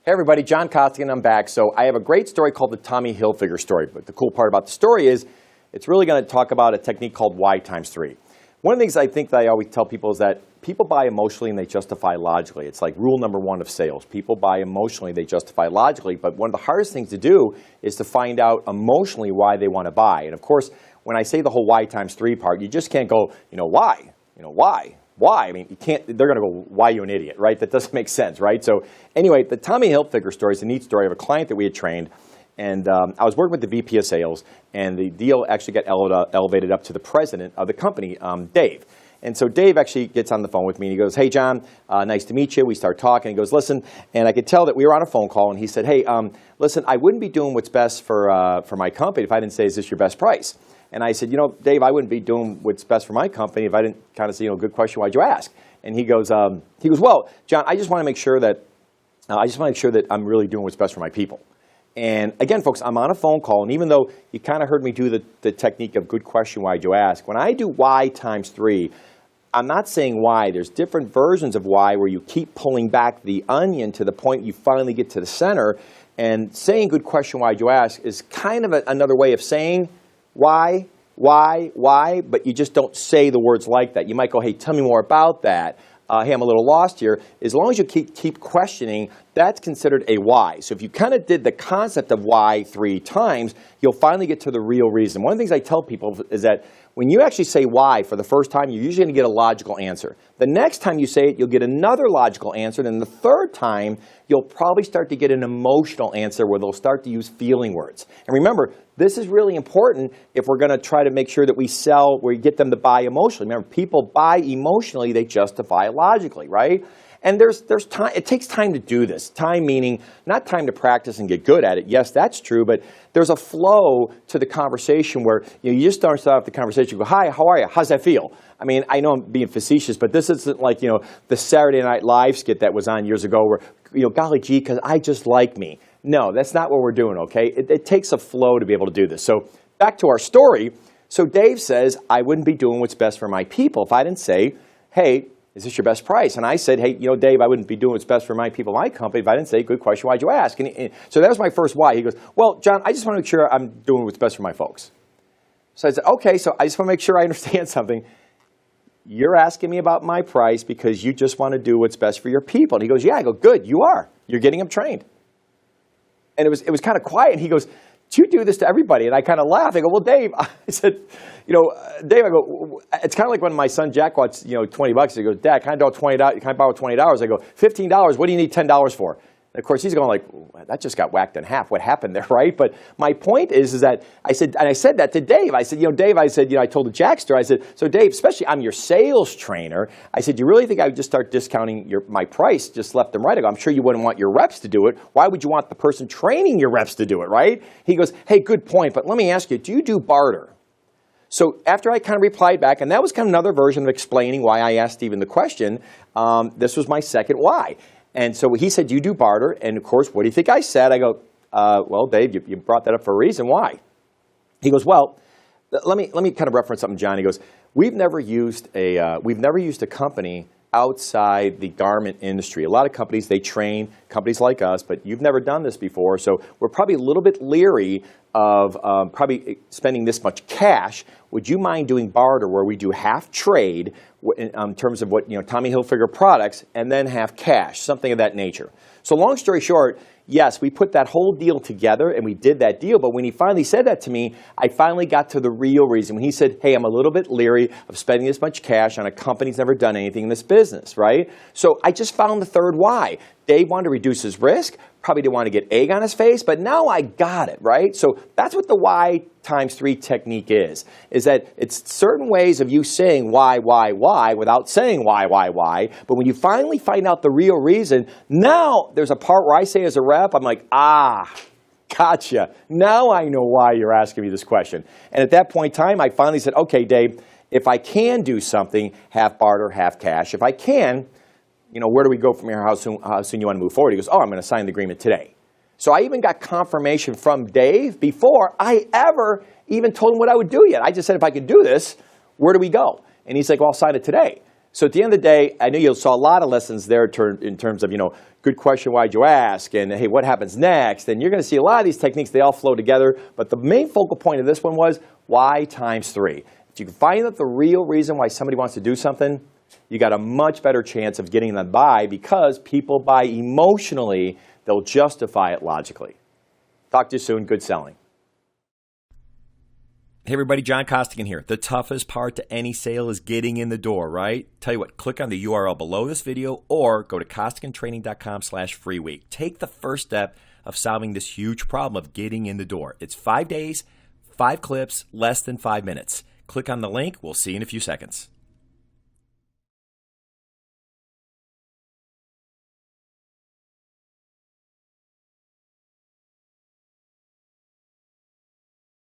Hey everybody, John Costigan, I'm back. So I have a great story called the Tommy Hilfiger story. But the cool part about the story is it's really going to talk about a technique called Y times 3. One of the things I think that I always tell people is that people buy emotionally and they justify logically. It's like rule number one of sales. People buy emotionally, they justify logically. But one of the hardest things to do is to find out emotionally why they want to buy. And of course, when I say the whole Y times 3 part, you just can't go, why? Why? Why? I mean, you can't, they're going to go, why are you an idiot, right? That doesn't make sense, right? So anyway, the Tommy Hilfiger story is a neat story of a client that we had trained. And I was working with the VP of sales, and the deal actually got elevated up to the president of the company, Dave. And so Dave actually gets on the phone with me, and he goes, hey, John, nice to meet you. We start talking. He goes, listen, and I could tell that we were on a phone call, and he said, hey, listen, I wouldn't be doing what's best for my company if I didn't say, is this your best price? And I said, Dave, I wouldn't be doing what's best for my company if I didn't kind of say, good question, why'd you ask? And he goes, well, John, I just want to make sure that I'm really doing what's best for my people. And again, folks, I'm on a phone call, and even though you kind of heard me do the technique of good question, why'd you ask? When I do Y times 3, I'm not saying why. There's different versions of why where you keep pulling back the onion to the point you finally get to the center. And saying good question, why'd you ask is kind of another way of saying why, but you just don't say the words like that. You might go, hey, tell me more about that. Hey, I'm a little lost here. As long as you keep questioning, that's considered a why. So if you kind of did the concept of why 3 times, you'll finally get to the real reason. One of the things I tell people is that when you actually say why for the first time, you're usually going to get a logical answer. The next time you say it, you'll get another logical answer. Then the third time, you'll probably start to get an emotional answer where they'll start to use feeling words. And remember, this is really important if we're going to try to make sure that we sell where you get them to buy emotionally. Remember, people buy emotionally, they justify logically, right? And there's time. It takes time to do this. Time meaning not time to practice and get good at it. Yes, that's true, but there's a flow to the conversation where you just start off the conversation. You go, hi, how are you? How's that feel? I mean, I know I'm being facetious, but this isn't like the Saturday Night Live skit that was on years ago where golly gee, because I just like me. No, that's not what we're doing. Okay, it takes a flow to be able to do this. So back to our story. So Dave says, I wouldn't be doing what's best for my people if I didn't say, hey, is this your best price? And I said, hey, Dave, I wouldn't be doing what's best for my people, my company, if I didn't say, good question, why'd you ask? And so that was my first why. He goes, well, John, I just want to make sure I'm doing what's best for my folks. So I said, okay, so I just want to make sure I understand something. You're asking me about my price because you just want to do what's best for your people. And he goes, yeah. I go, good, you are. You're getting them trained. And it was kind of quiet. And he goes, do you do this to everybody? And I kind of laughed. I go, well, Dave, I said, Dave, I go, it's kind of like when my son Jack wants, $20. He goes, Dad, can I borrow $20? I go, $15. What do you need $10 for? And of course, he's going like, that just got whacked in half. What happened there, right? But my point is that I said that to Dave. I said, Dave, I told the Jack story. I said, so Dave, especially I'm your sales trainer. I said, you really think I would just start discounting my price just left and right? I go, I'm sure you wouldn't want your reps to do it. Why would you want the person training your reps to do it, right? He goes, hey, good point. But let me ask you, do you do barter? So after I kind of replied back, and that was kind of another version of explaining why I asked Stephen the question, this was my second why. And so he said, you do barter. And of course, what do you think I said? I go, well, Dave, you brought that up for a reason. Why? He goes, well, let me kind of reference something, John. He goes, we've never used a company outside the garment industry. A lot of companies, they train companies like us, but you've never done this before. So we're probably a little bit leery of probably spending this much cash. Would you mind doing barter where we do half trade in terms of what Tommy Hilfiger products and then half cash, something of that nature? So long story short, yes, we put that whole deal together and we did that deal. But when he finally said that to me, I finally got to the real reason. When he said, hey, I'm a little bit leery of spending this much cash on a company that's never done anything in this business, right? So I just found the third why. Dave wanted to reduce his risk, probably didn't want to get egg on his face, but now I got it, right? So that's what the Y times 3 technique is that it's certain ways of you saying why without saying why. But when you finally find out the real reason, now there's a part where I say as a rep, I'm like, gotcha. Now I know why you're asking me this question. And at that point in time, I finally said, okay, Dave, if I can do something, half barter, half cash. If I can, where do we go from here? How soon you want to move forward? He goes, oh, I'm going to sign the agreement today. So I even got confirmation from Dave before I ever even told him what I would do yet. I just said, if I could do this, where do we go? And he's like, well, I'll sign it today. So at the end of the day, I know you saw a lot of lessons there in terms of, good question, why'd you ask? And hey, what happens next? And you're going to see a lot of these techniques, they all flow together. But the main focal point of this one was why times 3. If you can find out the real reason why somebody wants to do something, you got a much better chance of getting them to buy, because people buy emotionally, they'll justify it logically. Talk to you soon. Good selling. Hey everybody, John Costigan here. The toughest part to any sale is getting in the door, right? Tell you what, click on the URL below this video or go to costigantraining.com/free week. Take the first step of solving this huge problem of getting in the door. It's 5 days, 5 clips, less than 5 minutes. Click on the link. We'll see you in a few seconds.